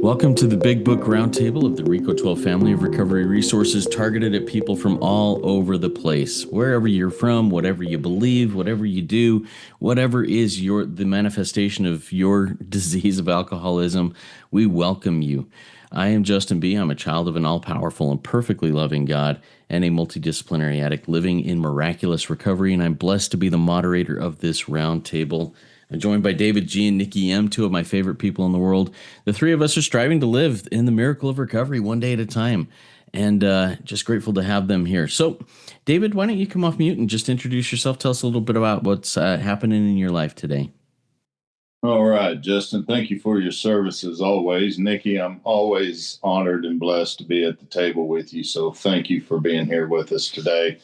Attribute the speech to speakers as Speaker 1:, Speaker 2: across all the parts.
Speaker 1: Welcome to the Big Book Roundtable of the RICO 12 family of recovery resources targeted at people from all over the place. Wherever you're from, whatever you believe, whatever you do, whatever is the manifestation of your disease of alcoholism, we welcome you. I am Justin B. I'm a child of an all-powerful and perfectly loving God and a multidisciplinary addict living in miraculous recovery, and I'm blessed to be the moderator of this roundtable. I'm joined by David G. and Nikki M., two of my favorite people in the world. The three of us are striving to live in the miracle of recovery one day at a time, and just grateful to have them here. So, David, why don't you come off mute and just introduce yourself? Tell us a little bit about what's happening in your life today.
Speaker 2: All right, Justin, thank you for your service as always. Nikki, I'm always honored and blessed to be at the table with you, so thank you for being here with us today.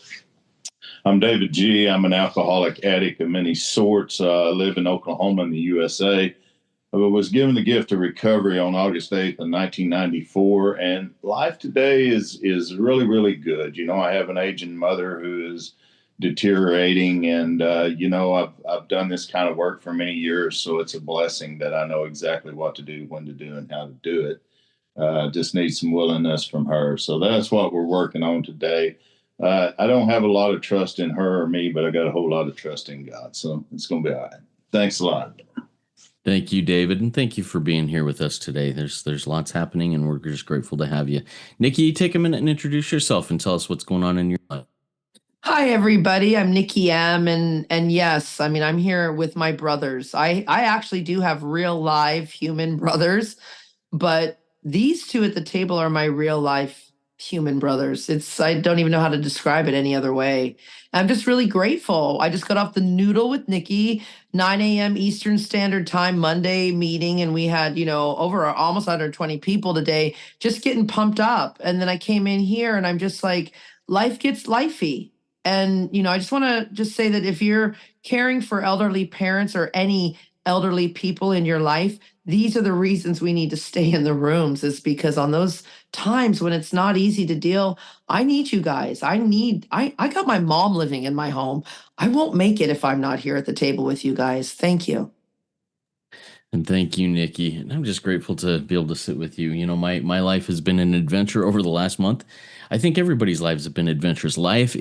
Speaker 2: I'm David G. I'm an alcoholic addict of many sorts. I live in Oklahoma in the USA. I was given the gift of recovery on August 8th of 1994, and life today is really, really good. You know, I have an aging mother who is deteriorating, and, I've done this kind of work for many years, so it's a blessing that I know exactly what to do, when to do, and how to do it. Just need some willingness from her. So that's what we're working on today. I don't have a lot of trust in her or me, but I got a whole lot of trust in God. So it's going to be all right. Thanks a lot.
Speaker 1: Thank you, David, and thank you for being here with us today. There's lots happening, and we're just grateful to have you. Nikki, take a minute and introduce yourself and tell us what's going on in your life.
Speaker 3: Hi, everybody. I'm Nikki M. And yes, I mean, I'm here with my brothers. I actually do have real live human brothers, but these two at the table are my real life human brothers. I don't even know how to describe it any other way. I'm just really grateful. I just got off the noodle with Nikki, 9 a.m. Eastern Standard Time, Monday meeting, and we had, over almost 120 people today, just getting pumped up. And then I came in here and I'm just like, life gets lifey. And, I just want to just say that if you're caring for elderly parents or any elderly people in your life, these are the reasons we need to stay in the rooms, is because on those times when it's not easy to deal, I need you guys. I got my mom living in my home. I won't make it if I'm not here at the table with you guys. Thank you.
Speaker 1: And thank you, Nikki. And I'm just grateful to be able to sit with you. You know, my life has been an adventure over the last month. I think everybody's lives have been adventures. Life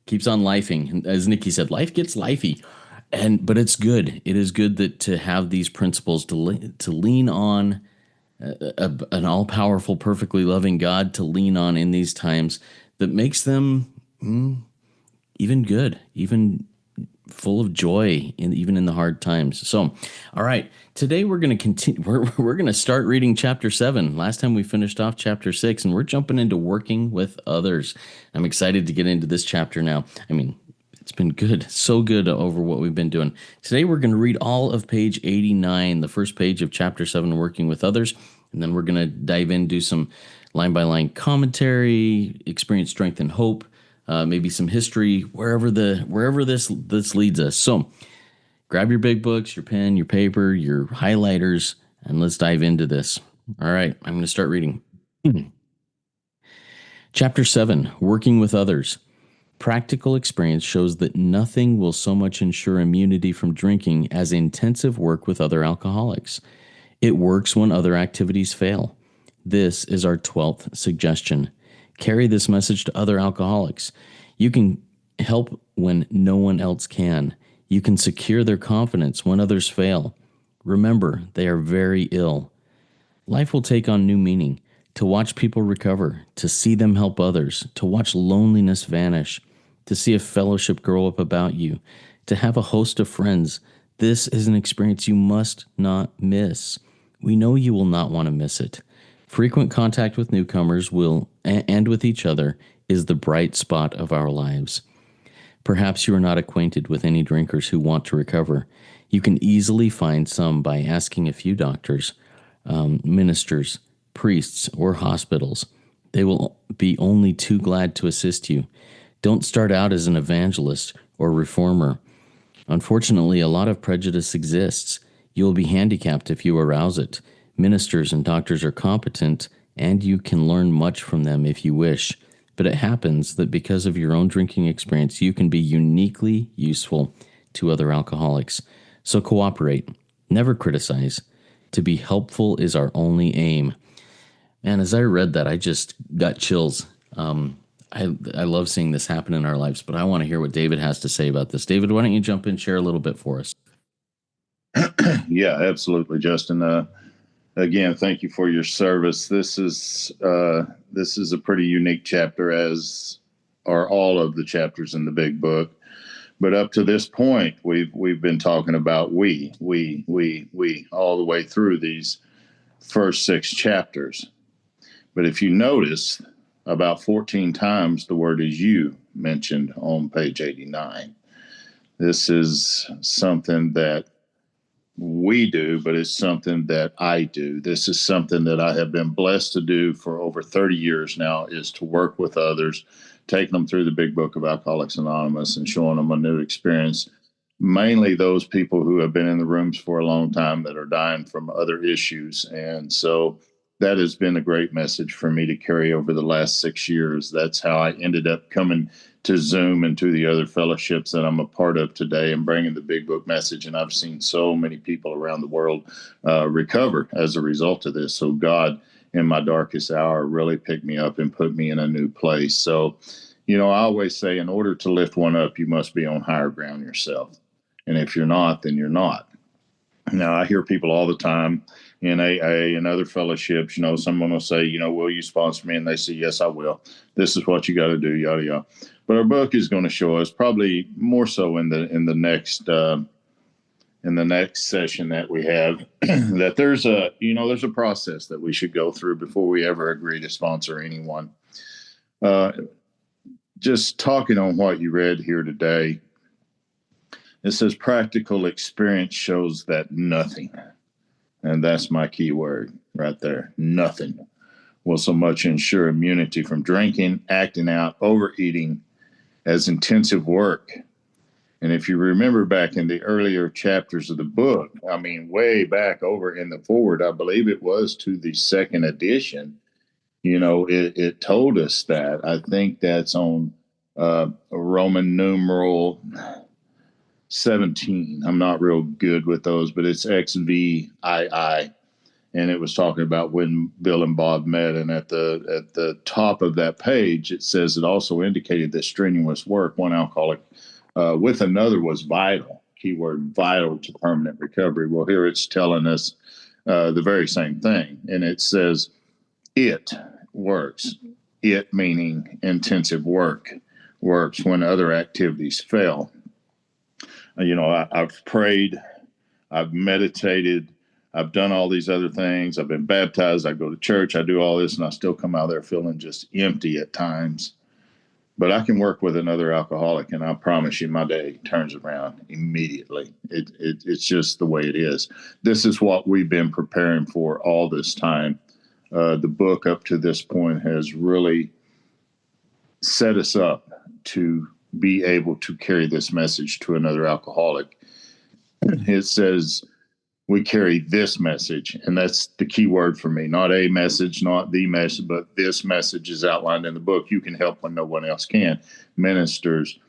Speaker 1: keeps on lifing. And as Nikki said, life gets lifey. But it's good. It is good that to have these principles to lean on an all-powerful, perfectly loving God to lean on in these times that makes them even good, even full of joy, even in the hard times. So, all right, today we're going to continue. We're going to start reading chapter 7. Last time we finished off chapter 6, and we're jumping into working with others. I'm excited to get into this chapter now. I mean, it's been good, so good over what we've been doing. Today we're going to read all of page 89, the first page of chapter 7, Working with Others, and then we're going to dive in, do some line-by-line commentary, experience strength and hope, maybe some history, wherever this leads us. So grab your big books, your pen, your paper, your highlighters, and let's dive into this. All right, I'm going to start reading. Chapter 7, Working with Others. Practical experience shows that nothing will so much ensure immunity from drinking as intensive work with other alcoholics. It works when other activities fail. This is our 12th suggestion. Carry this message to other alcoholics. You can help when no one else can. You can secure their confidence when others fail. Remember, they are very ill. Life will take on new meaning. To watch people recover, to see them help others, to watch loneliness vanish, to see a fellowship grow up about you, to have a host of friends. This is an experience you must not miss. We know you will not want to miss it. Frequent contact with newcomers and with each other is the bright spot of our lives. Perhaps you are not acquainted with any drinkers who want to recover. You can easily find some by asking a few doctors, ministers, priests, or hospitals. They will be only too glad to assist you. Don't start out as an evangelist or reformer. Unfortunately, a lot of prejudice exists. You will be handicapped if you arouse it. Ministers and doctors are competent, and you can learn much from them if you wish. But it happens that because of your own drinking experience, you can be uniquely useful to other alcoholics. So cooperate. Never criticize. To be helpful is our only aim. And as I read that, I just got chills. I love seeing this happen in our lives, but I want to hear what David has to say about this. David, why don't you jump in and share a little bit for us?
Speaker 2: Yeah, absolutely, Justin. Again, thank you for your service. This is a pretty unique chapter, as are all of the chapters in the Big Book. But up to this point, we've been talking about we all the way through these first 6 chapters. But if you notice, about 14 times the word is you mentioned on page 89. This is something that we do, but it's something that I do. This is something that I have been blessed to do for over 30 years now, is to work with others, taking them through the Big Book of Alcoholics Anonymous and showing them a new experience. Mainly those people who have been in the rooms for a long time that are dying from other issues. And so that has been a great message for me to carry over the last 6 years. That's how I ended up coming to Zoom and to the other fellowships that I'm a part of today and bringing the Big Book message. And I've seen so many people around the world recover as a result of this. So God, in my darkest hour, really picked me up and put me in a new place. So, I always say, in order to lift one up, you must be on higher ground yourself. And if you're not, then you're not. Now, I hear people all the time in AA and other fellowships, someone will say, will you sponsor me? And they say, yes, I will. This is what you got to do, yada, yada. But our book is going to show us, probably more so in the next session that we have, that there's a process that we should go through before we ever agree to sponsor anyone. Just talking on what you read here today, it says practical experience shows that nothing, and that's my key word right there, nothing, will so much ensure immunity from drinking, acting out, overeating as intensive work. And if you remember back in the earlier chapters of the book, way back over in the forward, I believe it was to the 2nd edition, it told us that. I think that's on Roman numeral 17. I'm not real good with those, but it's XVII. And it was talking about when Bill and Bob met. And at the top of that page, it says it also indicated that strenuous work, one alcoholic with another, was vital. Keyword vital to permanent recovery. Well, here it's telling us the very same thing. And it says it works. It meaning intensive work works when other activities fail. I've prayed, I've meditated, I've done all these other things. I've been baptized. I go to church. I do all this, and I still come out there feeling just empty at times. But I can work with another alcoholic, and I promise you, my day turns around immediately. It's just the way it is. This is what we've been preparing for all this time. The book up to this point has really set us up to be able to carry this message to another alcoholic. It says we carry this message, and that's the key word for me. Not a message, not the message, but this message is outlined in the book. You can help when no one else can. Ministers,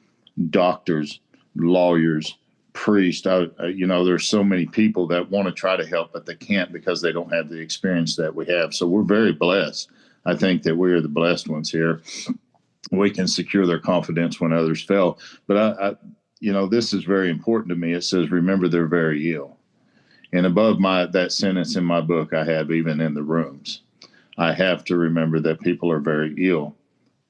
Speaker 2: doctors, lawyers, priests. There's so many people that want to try to help, but they can't because they don't have the experience that we have. So we're very blessed. I think that we are the blessed ones here. We can secure their confidence when others fail. But this is very important to me. It says, remember, they're very ill. And above that sentence in my book, I have even in the rooms. I have to remember that people are very ill,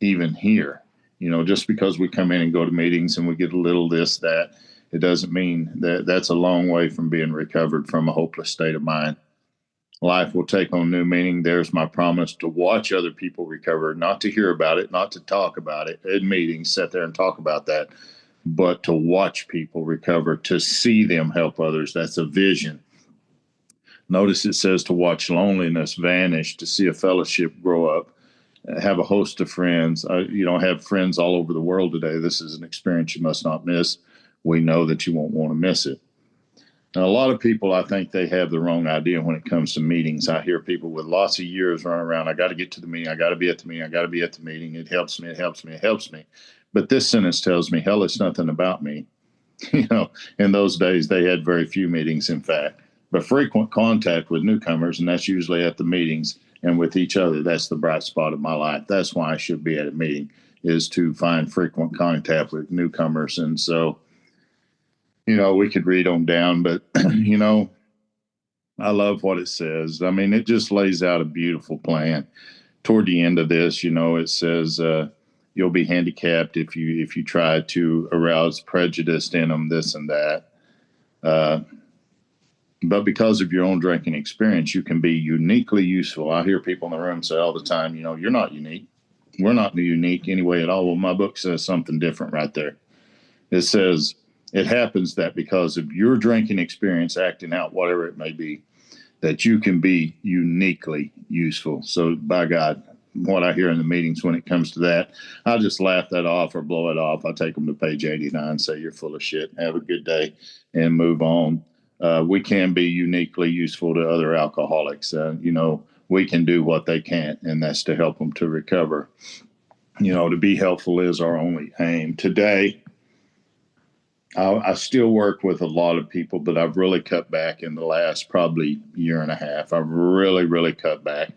Speaker 2: even here. Just because we come in and go to meetings and we get a little this, that, it doesn't mean that that's a long way from being recovered from a hopeless state of mind. Life will take on new meaning. There's my promise to watch other people recover, not to hear about it, not to talk about it in meetings, sit there and talk about that, but to watch people recover, to see them help others. That's a vision. Notice it says to watch loneliness vanish, to see a fellowship grow up, have a host of friends. Have friends all over the world today. This is an experience you must not miss. We know that you won't want to miss it. Now, a lot of people, I think they have the wrong idea when it comes to meetings. I hear people with lots of years running around. I got to get to the meeting. I got to be at the meeting. I got to be at the meeting. It helps me. It helps me. It helps me. But this sentence tells me, hell, it's nothing about me. In those days, they had very few meetings, in fact. But frequent contact with newcomers, and that's usually at the meetings and with each other, that's the bright spot of my life. That's why I should be at a meeting, is to find frequent contact with newcomers. And so, we could read on down, but, I love what it says. I mean, it just lays out a beautiful plan. Toward the end of this, it says, you'll be handicapped if you try to arouse prejudice in them, this and that. But because of your own drinking experience, you can be uniquely useful. I hear people in the room say all the time, you're not unique. We're not unique anyway at all. Well, my book says something different right there. It says it happens that because of your drinking experience, acting out, whatever it may be, that you can be uniquely useful. So by God, what I hear in the meetings when it comes to that, I'll just laugh that off or blow it off. I take them to page 89, say you're full of shit, have a good day, and move on. We can be uniquely useful to other alcoholics. We can do what they can't, and that's to help them to recover. To be helpful is our only aim. Today, I still work with a lot of people, but I've really cut back in the last probably year and a half. I've really, really cut back.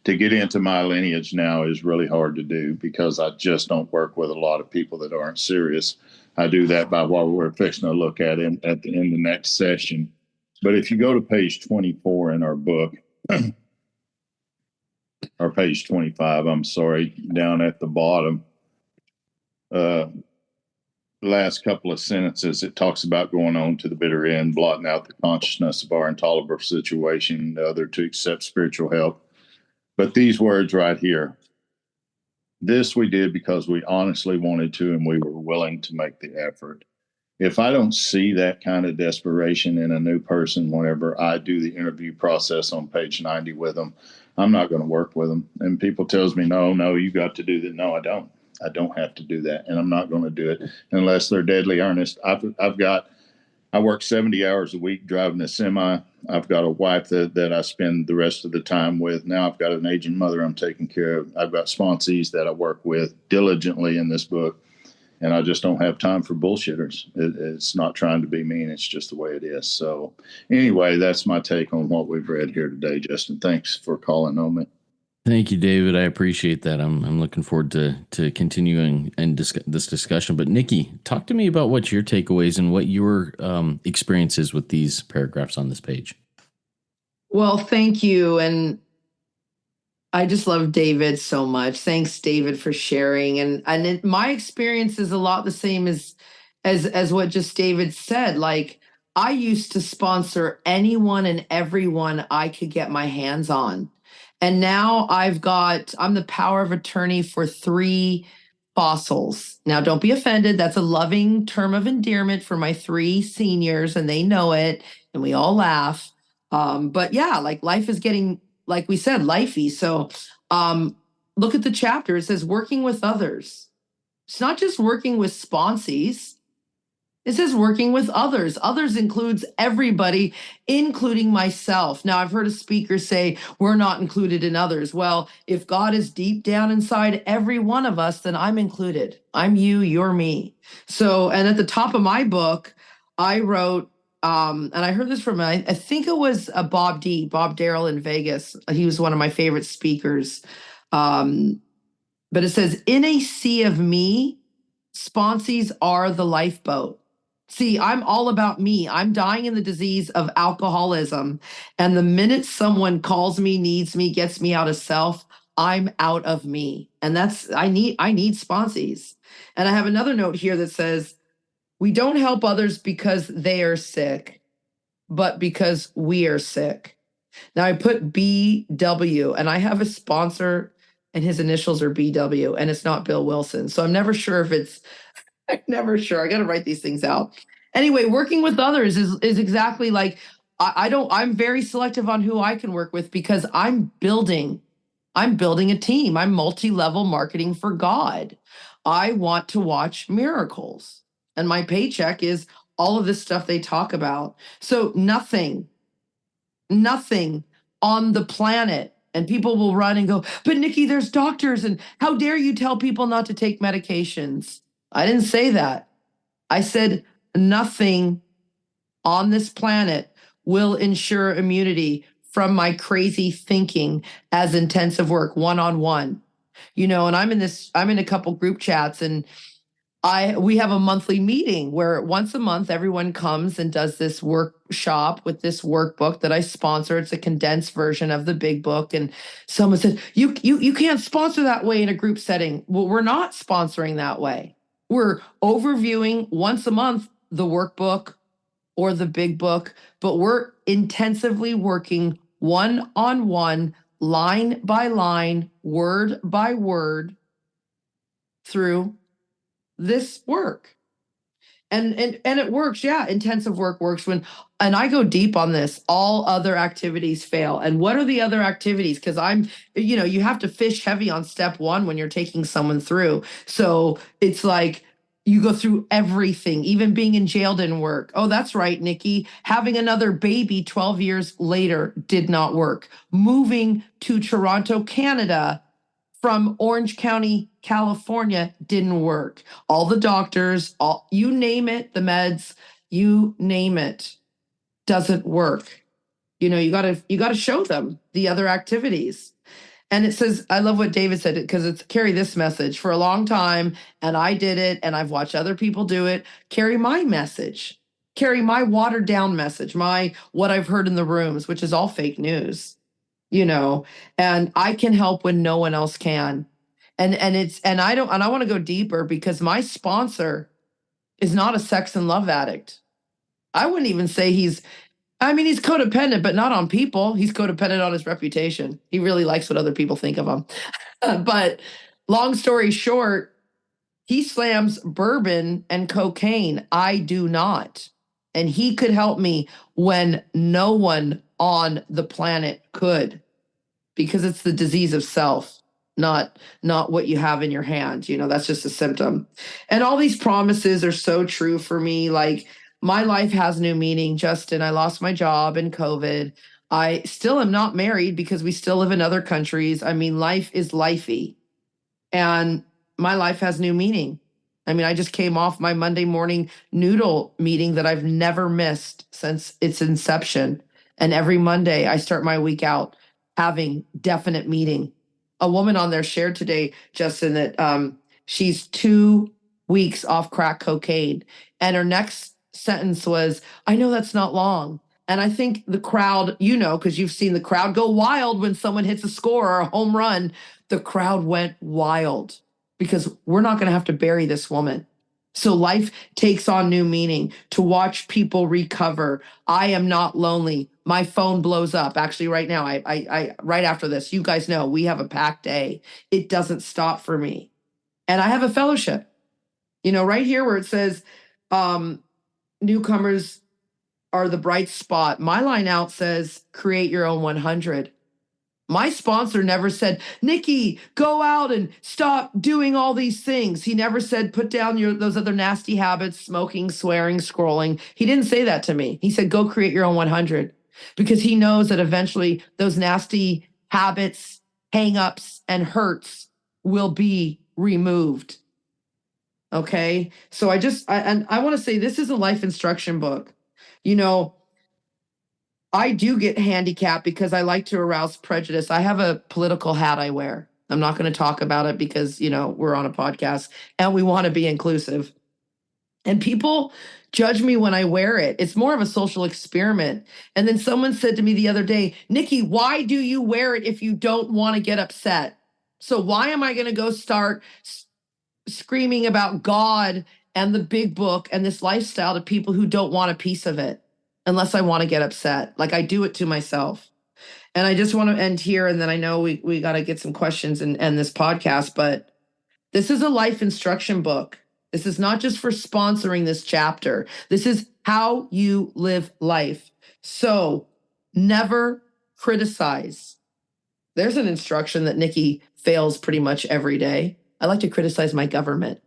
Speaker 2: To get into my lineage now is really hard to do because I just don't work with a lot of people that aren't serious. I do that by what we're fixing to look at in the next session. But if you go to page 24 in our book, or page 25, I'm sorry, down at the bottom, last couple of sentences, it talks about going on to the bitter end, blotting out the consciousness of our intolerable situation, the other to accept spiritual help. But these words right here, this we did because we honestly wanted to, and we were willing to make the effort. If I don't see that kind of desperation in a new person, whenever I do the interview process on page 90 with them, I'm not going to work with them. And people tells me, no, you got to do that. No, I don't. I don't have to do that, and I'm not going to do it unless they're deadly earnest. I work 70 hours a week driving a semi. I've got a wife that I spend the rest of the time with. Now I've got an aging mother I'm taking care of. I've got sponsees that I work with diligently in this book, and I just don't have time for bullshitters. It's not trying to be mean. It's just the way it is. So anyway, that's my take on what we've read here today, Justin. Thanks for calling on me.
Speaker 1: Thank you, David. I appreciate that. I'm looking forward to continuing and this discussion. But Nikki, talk to me about what your takeaways and what your experiences with these paragraphs on this page.
Speaker 3: Well, thank you. And I just love David so much. Thanks, David, for sharing. And my experience is a lot the same as what just David said. Like, I used to sponsor anyone and everyone I could get my hands on. And now I'm the power of attorney for 3 fossils. Now, don't be offended. That's a loving term of endearment for my 3 seniors, and they know it, and we all laugh. But yeah, like life is getting, like we said, lifey. So look at the chapter. It says working with others. It's not just working with sponsees. It says working with others. Others includes everybody, including myself. Now, I've heard a speaker say, we're not included in others. Well, if God is deep down inside every one of us, then I'm included. I'm you, you're me. So, and at the top of my book, I wrote, and I heard this from, I think it was Bob Darrell in Vegas. He was one of my favorite speakers. But it says, in a sea of me, sponsees are the lifeboat. See, I'm all about me. I'm dying in the disease of alcoholism. And the minute someone calls me, needs me, gets me out of self, I'm out of me. And I need sponsees. And I have another note here that says, we don't help others because they are sick, but because we are sick. Now I put BW, and I have a sponsor and his initials are BW, and it's not Bill Wilson. So I'm never sure if it's, I'm never sure. I got to write these things out. Anyway, working with others is exactly like, I'm very selective on who I can work with because I'm building a team. I'm multi-level marketing for God. I want to watch miracles. And my paycheck is all of this stuff they talk about. So nothing on the planet. And people will run and go, but Nikki, there's doctors. And how dare you tell people not to take medications? I didn't say that. I said nothing on this planet will ensure immunity from my crazy thinking as intensive work one-on-one. And I'm in a couple group chats, and we have a monthly meeting where once a month everyone comes and does this workshop with this workbook that I sponsor. It's a condensed version of the Big Book. And someone said, you can't sponsor that way in a group setting. Well, we're not sponsoring that way. We're overviewing once a month the workbook or the Big Book, but we're intensively working one-on-one, line by line, word by word through this work. And it works. Yeah, intensive work works and I go deep on this. All other activities fail. And what are the other activities? Because you have to fish heavy on step one when you're taking someone through. So it's like you go through everything. Even being in jail didn't work. Oh, that's right, Nikki. Having another baby 12 years later did not work. Moving to Toronto, Canada from Orange County, California didn't work. All the doctors, you name it, the meds, you name it, doesn't work. You gotta show them the other activities. And it says, I love what David said, because it's carry this message for a long time. And I did it, and I've watched other people do it. Carry my message, carry my watered down message, what I've heard in the rooms, which is all fake news. And I can help when no one else can. And I want to go deeper, because my sponsor is not a sex and love addict. I wouldn't even say he's codependent, but not on people. He's codependent on his reputation. He really likes what other people think of him. But long story short, he slams bourbon and cocaine. I do not. And he could help me when no one on the planet could, because it's the disease of self, not what you have in your hand. That's just a symptom. And all these promises are so true for me. Like, my life has new meaning, Justin. I lost my job in COVID. I still am not married because we still live in other countries. Life is lifey. And my life has new meaning. I just came off my Monday morning noodle meeting that I've never missed since its inception. And every Monday I start my week out having definite meaning. A woman on there shared today, Justin, that she's 2 weeks off crack cocaine. And her next sentence was, I know that's not long. And I think the crowd, because you've seen the crowd go wild when someone hits a score or a home run, the crowd went wild, because we're not going to have to bury this woman. So life takes on new meaning. To watch people recover. I am not lonely. My phone blows up. Actually, right now, I right after this, you guys know we have a packed day. It doesn't stop for me. And I have a fellowship, right here where it says, newcomers are the bright spot. My line out says, create your own 100. My sponsor never said, Nikki, go out and stop doing all these things. He never said, put down those other nasty habits, smoking, swearing, scrolling. He didn't say that to me. He said, go create your own 100, because he knows that eventually those nasty habits, hangups, and hurts will be removed. Okay. So I want to say, this is a life instruction book. I do get handicapped because I like to arouse prejudice. I have a political hat I wear. I'm not going to talk about it because, we're on a podcast and we want to be inclusive. And people judge me when I wear it. It's more of a social experiment. And then someone said to me the other day, Nikki, why do you wear it if you don't want to get upset? So why am I going to go start screaming about God and the Big Book and this lifestyle to people who don't want a piece of it, unless I want to get upset? Like, I do it to myself. And I just want to end here. And then I know we got to get some questions and end this podcast, but this is a life instruction book. This is not just for sponsoring this chapter. This is how you live life. So never criticize. There's an instruction that Nikki fails pretty much every day. I like to criticize my government.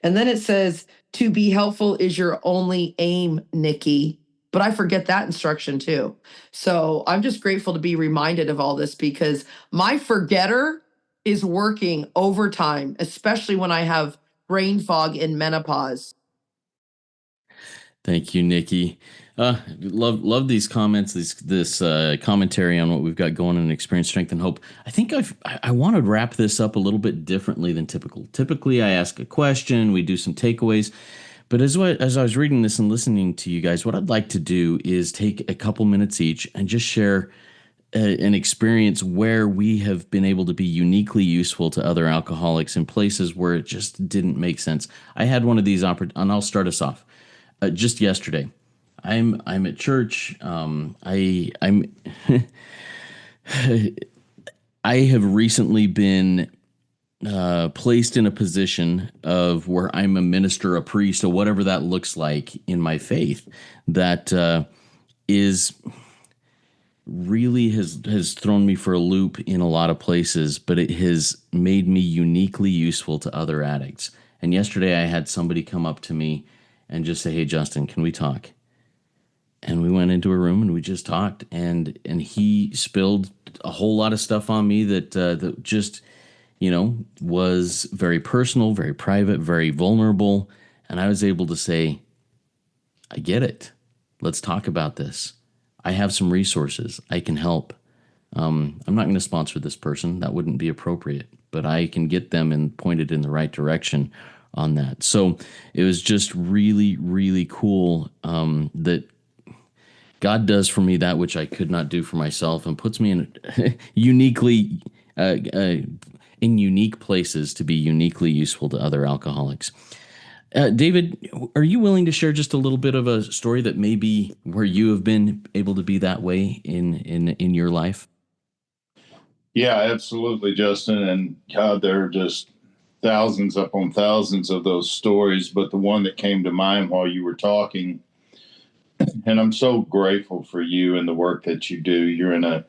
Speaker 3: And then it says, to be helpful is your only aim, Nikki. But I forget that instruction too. So I'm just grateful to be reminded of all this, because my forgetter is working overtime, especially when I have brain fog in menopause.
Speaker 1: Thank you, Nikki. Love these comments, this commentary on what we've got going in Experience, Strength, and Hope. I think I want to wrap this up a little bit differently than typical. Typically, I ask a question, we do some takeaways, but as I was reading this and listening to you guys, what I'd like to do is take a couple minutes each and just share an experience where we have been able to be uniquely useful to other alcoholics in places where it just didn't make sense. I had one of these and I'll start us off. Just yesterday, I'm at church. I'm I have recently been placed in a position of where I'm a minister, a priest, or whatever that looks like in my faith. That is really has thrown me for a loop in a lot of places, but it has made me uniquely useful to other addicts. And yesterday I had somebody come up to me and just say, "Hey Justin, can we talk?" And we went into a room and we just talked, and he spilled a whole lot of stuff on me that just, was very personal, very private, very vulnerable. And I was able to say, "I get it. Let's talk about this. I have some resources. I can help. I'm not going to sponsor this person. That wouldn't be appropriate, but I can get them and pointed in the right direction on that." So it was just really, really cool that God does for me that which I could not do for myself, and puts me in uniquely in unique places to be uniquely useful to other alcoholics. David, are you willing to share just a little bit of a story that may be where you have been able to be that way in your life?
Speaker 2: Yeah, absolutely, Justin. And God, there are just thousands upon thousands of those stories. But the one that came to mind while you were talking, and I'm so grateful for you and the work that you do. You're in a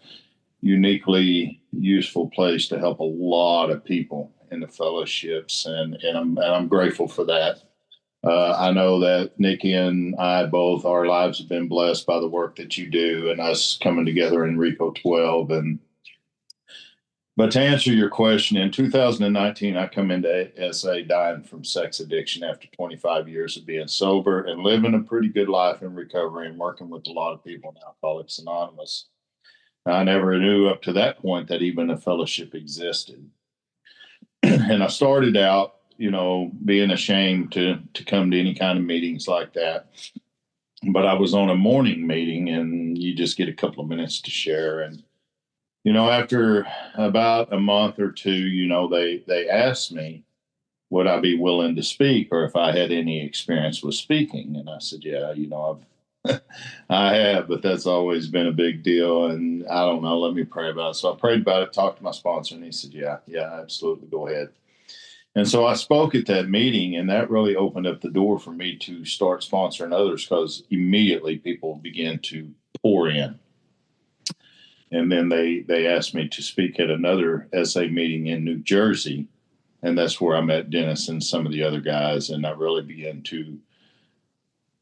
Speaker 2: uniquely useful place to help a lot of people in the fellowships, and I'm grateful for that. I know that Nikki and I both, our lives have been blessed by the work that you do and us coming together in Repo 12. But to answer your question, in 2019, I come into SA dying from sex addiction after 25 years of being sober and living a pretty good life in recovery and working with a lot of people in Alcoholics Anonymous. I never knew up to that point that even a fellowship existed. And I started out, being ashamed to come to any kind of meetings like that. But I was on a morning meeting, and you just get a couple of minutes to share. And after about a month or two, they asked me, would I be willing to speak, or if I had any experience with speaking. And I said, yeah, I have, but that's always been a big deal. And I don't know, let me pray about it. So I prayed about it, talked to my sponsor, and he said, yeah, absolutely, go ahead. And so I spoke at that meeting, and that really opened up the door for me to start sponsoring others, because immediately people began to pour in. And then they asked me to speak at another SA meeting in New Jersey. And that's where I met Dennis and some of the other guys. And I really began to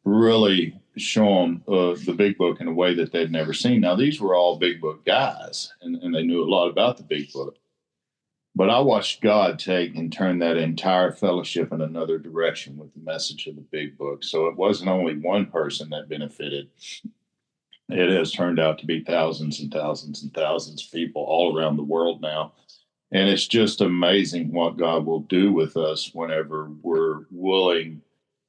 Speaker 2: really show them the Big Book in a way that they'd never seen. Now, these were all Big Book guys, and they knew a lot about the Big Book. But I watched God take and turn that entire fellowship in another direction with the message of the Big Book. So it wasn't only one person that benefited. It has turned out to be thousands and thousands and thousands of people all around the world now. And it's just amazing what God will do with us whenever we're willing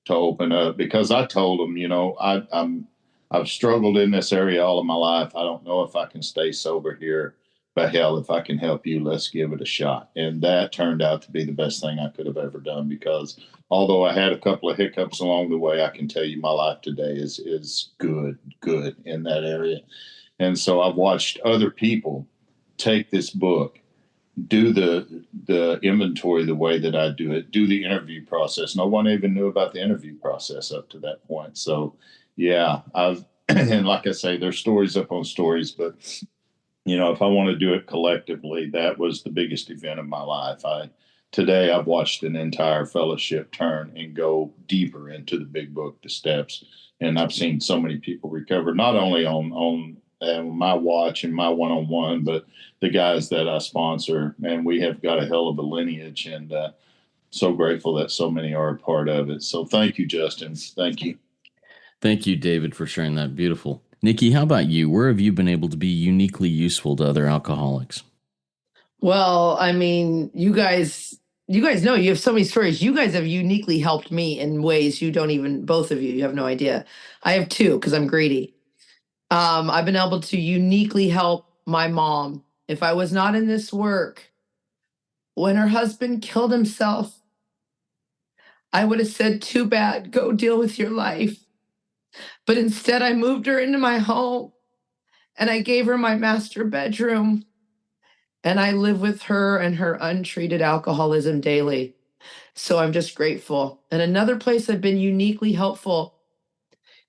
Speaker 2: to open up. Because I told them, I've struggled in this area all of my life. I don't know if I can stay sober here, but hell, if I can help you, let's give it a shot. And that turned out to be the best thing I could have ever done, because although I had a couple of hiccups along the way, I can tell you my life today is good in that area. And so I've watched other people take this book, do the inventory the way that I do it, do the interview process. No one even knew about the interview process up to that point. So yeah, and like I say, there's stories up on stories, but if I want to do it collectively, that was the biggest event of my life. Today I've watched an entire fellowship turn and go deeper into the Big Book, the steps, and I've seen so many people recover, not only on my watch and my one-on-one, but the guys that I sponsor. And we have got a hell of a lineage, and so grateful that so many are a part of it. So thank you, Justin. Thank you.
Speaker 1: Thank you, David, for sharing that. Beautiful. Nikki, how about you? Where have you been able to be uniquely useful to other alcoholics?
Speaker 3: Well, I mean, you guys know you have so many stories. You guys have uniquely helped me in ways you don't even, both of you have no idea. I have two because I'm greedy. I've been able to uniquely help my mom. If I was not in this work, when her husband killed himself, I would have said, too bad, go deal with your life. But instead, I moved her into my home and I gave her my master bedroom. And I live with her and her untreated alcoholism daily. So I'm just grateful. And another place I've been uniquely helpful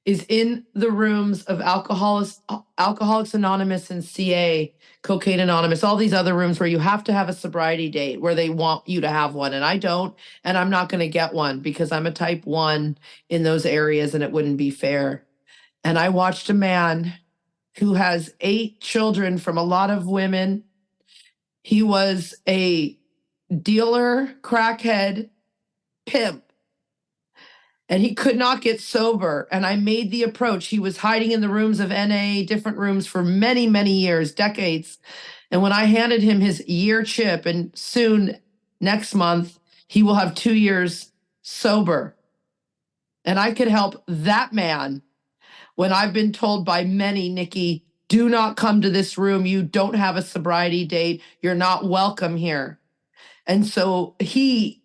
Speaker 3: is in the rooms of Alcoholics Anonymous and CA, Cocaine Anonymous, all these other rooms where you have to have a sobriety date, where they want you to have one. And I don't, and I'm not going to get one because I'm a type 1 in those areas and it wouldn't be fair. And I watched a man who has 8 children from a lot of women. He was a dealer, crackhead, pimp, and he could not get sober. And I made the approach. He was hiding in the rooms of NA, different rooms for many, many years, decades. And when I handed him his year chip, and soon next month, he will have 2 years sober. And I could help that man when I've been told by many, Nikki, do not come to this room. You don't have a sobriety date. You're not welcome here. And so he,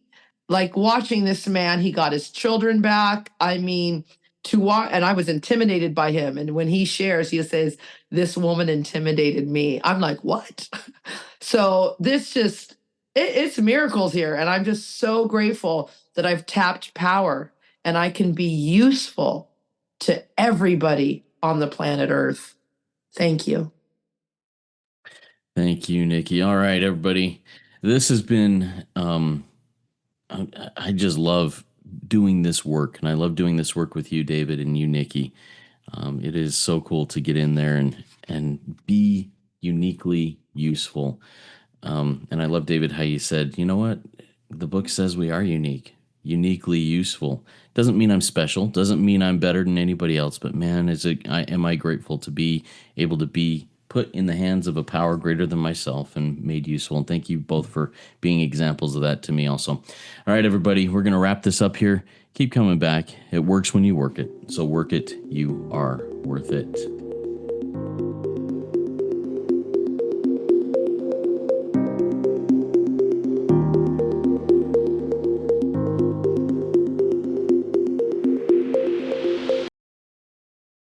Speaker 3: like watching this man, he got his children back. I mean, to watch, and I was intimidated by him. And when he shares, he says, this woman intimidated me. I'm like, what? So this just, it's miracles here. And I'm just so grateful that I've tapped power and I can be useful to everybody on the planet Earth. Thank you.
Speaker 1: Thank you, Nikki. All right, everybody. This has been, I just love doing this work, and I love doing this work with you, David, and you, Nikki. It is so cool to get in there and be uniquely useful. And I love, David, how you said, you know what? The book says we are uniquely useful. Doesn't mean I'm special. Doesn't mean I'm better than anybody else. But man, am I grateful to be able to be put in the hands of a power greater than myself and made useful. And thank you both for being examples of that to me also. All right, everybody, we're going to wrap this up here. Keep coming back. It works when you work it. So work it. You are worth it.